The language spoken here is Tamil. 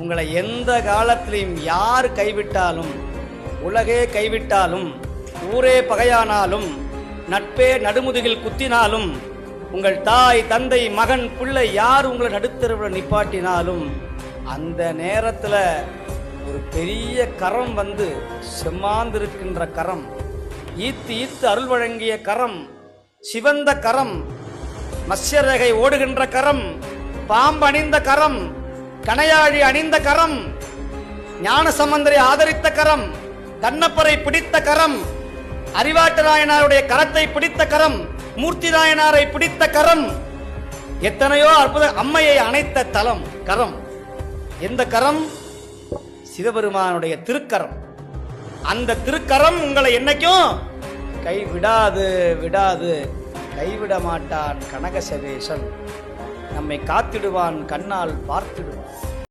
உங்களை எந்த காலத்திலையும் யார் கைவிட்டாலும், உலகே கைவிட்டாலும், ஊரே பகையானாலும், நட்பே நடுமுதுகில் குத்தினாலும், உங்கள் தாய் தந்தை மகன் பிள்ளை யார் உங்களை நடுத்தருவில் நிப்பாட்டினாலும், அந்த நேரத்தில் ஒரு பெரிய கரம் வந்து செம்மாந்திருக்கின்ற கரம், ஈத்து ஈத்து அருள் வழங்கிய கரம், சிவந்த கரம், மத்ஸ்யரேகை ஓடுகின்ற கரம், பாம்பு அணிந்த கரம், கணையாழி அணிந்த கரம், ஞானசம்பந்தரை ஆதரித்த கரம், கண்ணப்பரை பிடித்த கரம், அறிவாட்டு நாயனாருடைய கரத்தை பிடித்த கரம், மூர்த்தி நாயனாரை பிடித்த கரம், எத்தனையோ அற்புத அம்மையை அணைத்த தலம் கரம். எந்த கரம்? சிவபெருமானுடைய திருக்கரம். அந்த திருக்கரம் உங்களை என்னைக்கும் கைவிடாது விடாது. கைவிட மாட்டான் கனகசவேசன், நம்மை காத்திடுவான் கண்ணால் பார்த்திடுவான்.